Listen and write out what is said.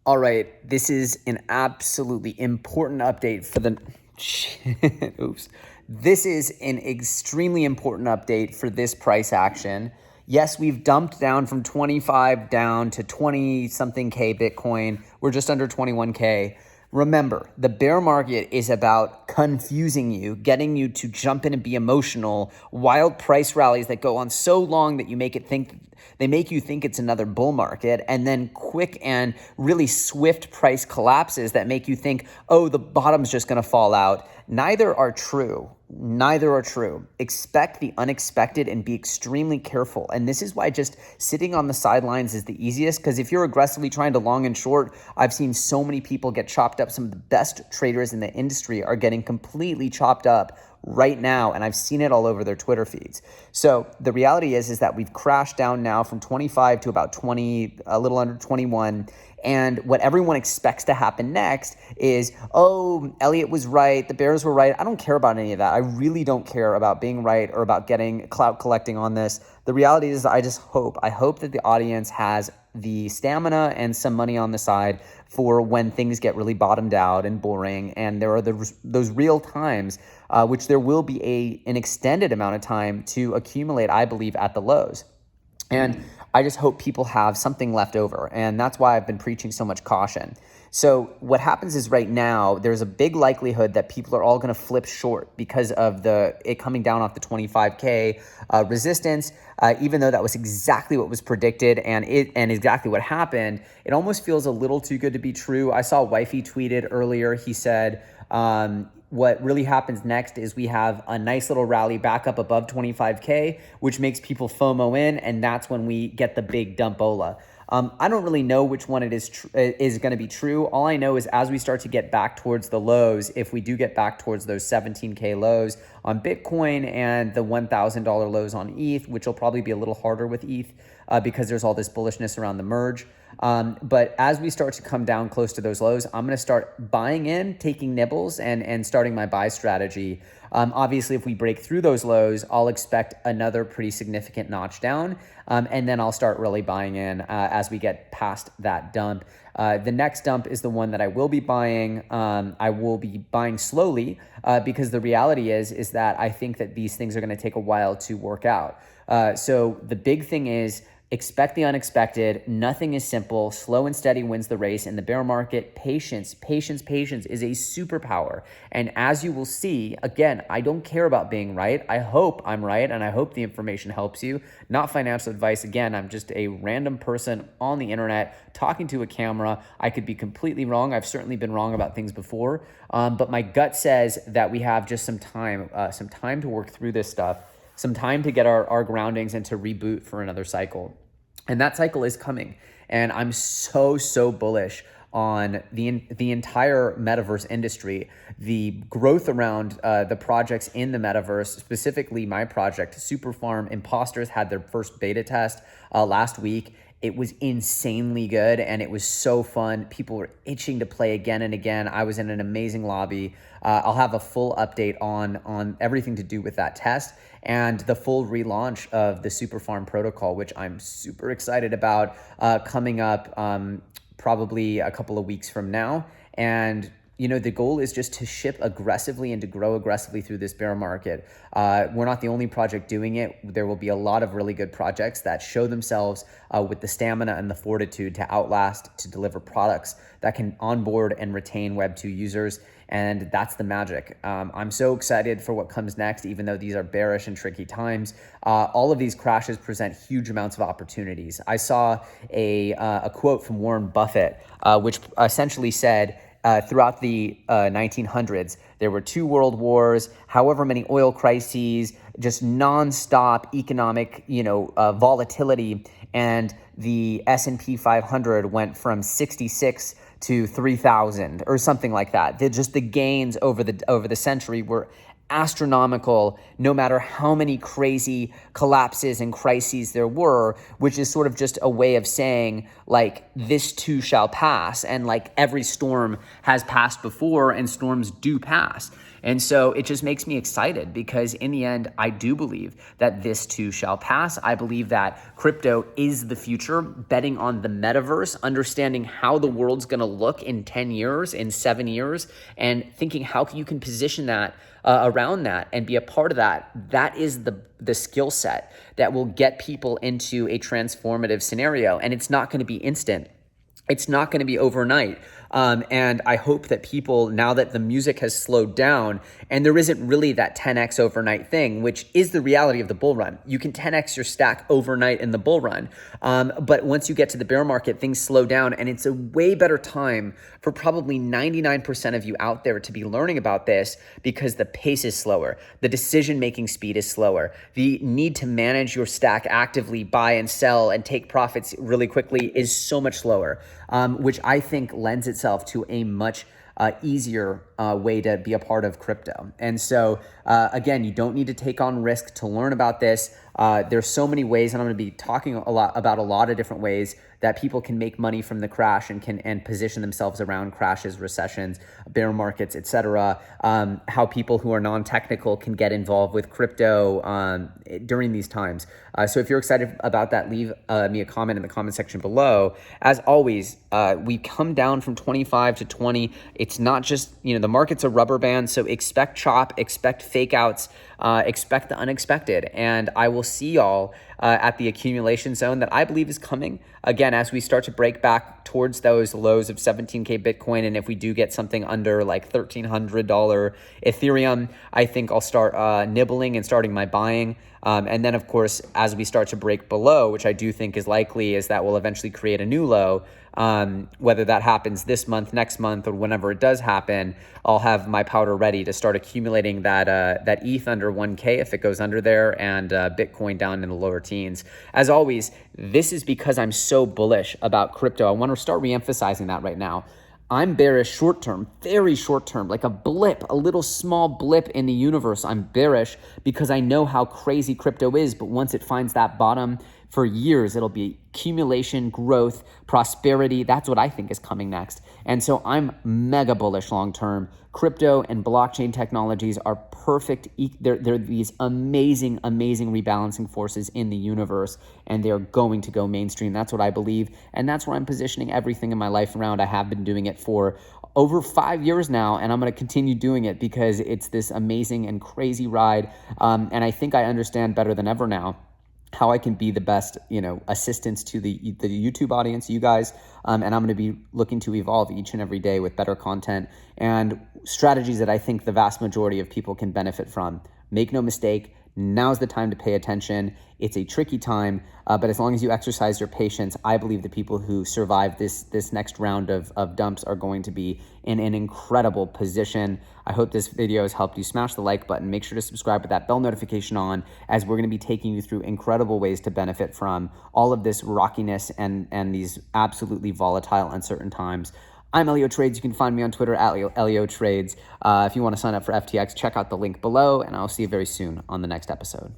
All right, this is an absolutely important update for the oops. This is an extremely important update for this price action. Yes, we've dumped down from 25 down to 20 something K Bitcoin. We're just under 21K. Remember, the bear market is about confusing you, getting you to jump in and be emotional, wild price rallies that go on so long that you make you think it's another bull market, and then quick and really swift price collapses that make you think, oh, the bottom's just going to fall out. Neither are true. Expect the unexpected and be extremely careful. And this is why just sitting on the sidelines is the easiest, because if you're aggressively trying to long and short, I've seen so many people get chopped up. Some of the best traders in the industry are getting completely chopped up right now, and I've seen it all over their Twitter feeds. So the reality is that we've crashed down now from 25 to about 20, a little under 21. And what everyone expects to happen next is, oh, Elliot was right, the bears were right. I don't care about any of that. I really don't care about being right or about getting clout collecting on this. The reality is I hope that the audience has the stamina and some money on the side for when things get really bottomed out and boring, and there are those real times, which there will be an extended amount of time to accumulate, I believe, at the lows. And I just hope people have something left over, and that's why I've been preaching so much caution. So what happens is right now, there's a big likelihood that people are all going to flip short because of it coming down off the 25K resistance. Even though that was exactly what was predicted and exactly what happened, it almost feels a little too good to be true. I saw Wifey tweeted earlier. He said, what really happens next is we have a nice little rally back up above 25K, which makes people FOMO in, and that's when we get the big dumpola. I don't really know which one it is going to be true. All I know is as we start to get back towards the lows, if we do get back towards those 17K lows on Bitcoin and the $1,000 lows on ETH, which will probably be a little harder with ETH because there's all this bullishness around the merge. But as we start to come down close to those lows, I'm going to start buying in, taking nibbles, and starting my buy strategy. Obviously, if we break through those lows, I'll expect another pretty significant notch down, and then I'll start really buying in as we get past that dump. The next dump is the one that I will be buying. I will be buying slowly because the reality is that I think that these things are going to take a while to work out. So the big thing is, expect the unexpected. Nothing is simple. Slow and steady wins the race. In the bear market, patience is a superpower. And as you will see, again, I don't care about being right. I hope I'm right, and I hope the information helps you. Not financial advice. Again, I'm just a random person on the internet talking to a camera. I could be completely wrong. I've certainly been wrong about things before. But my gut says that we have just some time to work through this stuff. Some time to get our groundings and to reboot for another cycle. And that cycle is coming. And I'm so bullish on the entire metaverse industry, the growth around the projects in the metaverse, specifically my project, Superfarm Imposters, had their first beta test last week. It was insanely good, and it was so fun. People were itching to play again and again. I was in an amazing lobby. I'll have a full update on everything to do with that test and the full relaunch of the Superfarm protocol, which I'm super excited about, coming up probably a couple of weeks from now. And the goal is just to ship aggressively and to grow aggressively through this bear market. We're not the only project doing it. There will be a lot of really good projects that show themselves with the stamina and the fortitude to outlast, to deliver products that can onboard and retain Web2 users. And that's the magic. I'm so excited for what comes next, even though these are bearish and tricky times. All of these crashes present huge amounts of opportunities. I saw a quote from Warren Buffett, which essentially said, throughout the 1900s, there were 2 world wars, however many oil crises, just nonstop economic, volatility, and the S&P 500 went from 66 to 3,000 or something like that. Just the gains over the century were astronomical, no matter how many crazy collapses and crises there were, which is sort of just a way of saying, like, this too shall pass. And like every storm has passed before, and storms do pass. And so it just makes me excited because in the end, I do believe that this too shall pass. I believe that crypto is the future, betting on the metaverse, understanding how the world's going to look in 10 years, in 7 years, and thinking how you can position that around that and be a part of that. That is the skill set that will get people into a transformative scenario. And it's not going to be instant. It's not going to be overnight. And I hope that people, now that the music has slowed down and there isn't really that 10x overnight thing, which is the reality of the bull run. You can 10x your stack overnight in the bull run. But once you get to the bear market, things slow down, and it's a way better time for probably 99% of you out there to be learning about this because the pace is slower. The decision-making speed is slower. The need to manage your stack actively, buy and sell and take profits really quickly is so much slower, which I think lends itself to a much easier way to be a part of crypto. And so, again, you don't need to take on risk to learn about this. There's so many ways, and I'm going to be talking a lot of different ways that people can make money from the crash and position themselves around crashes, recessions, bear markets, etc. How people who are non-technical can get involved with crypto during these times. So if you're excited about that, leave me a comment in the comment section below. As always, we come down from 25 to 20. It's not just, the market's a rubber band, so expect chop, expect fake outs, expect the unexpected. And I will see y'all at the accumulation zone that I believe is coming. Again, as we start to break back towards those lows of 17K Bitcoin, and if we do get something under like $1,300 Ethereum, I think I'll start nibbling and starting my buying. And then, of course, as we start to break below, which I do think is likely, is that will eventually create a new low. Whether that happens this month, next month, or whenever it does happen, I'll have my powder ready to start accumulating that ETH under 1K if it goes under there, and Bitcoin down in the lower teens. As always, this is because I'm so bullish about crypto. I want to start reemphasizing that right now. I'm bearish short term, very short term, like a blip, a little small blip in the universe. I'm bearish because I know how crazy crypto is, but once it finds that bottom for years, it'll be accumulation, growth, prosperity. That's what I think is coming next. And so I'm mega bullish long term. Crypto and blockchain technologies are perfect. They're these amazing, amazing rebalancing forces in the universe, and they're going to go mainstream. That's what I believe, and that's where I'm positioning everything in my life around. I have been doing it for over 5 years now, and I'm going to continue doing it because it's this amazing and crazy ride, and I think I understand better than ever now how I can be the best, assistance to the YouTube audience, you guys, and I'm going to be looking to evolve each and every day with better content and strategies that I think the vast majority of people can benefit from. Make no mistake, now's the time to pay attention. It's a tricky time, but as long as you exercise your patience, I believe the people who survive this next round of dumps are going to be in an incredible position. I hope this video has helped you. Smash the like button. Make sure to subscribe with that bell notification on, as we're going to be taking you through incredible ways to benefit from all of this rockiness and these absolutely volatile, uncertain times. I'm Elio Trades. You can find me on Twitter at Elio Trades. If you want to sign up for FTX, check out the link below, and I'll see you very soon on the next episode.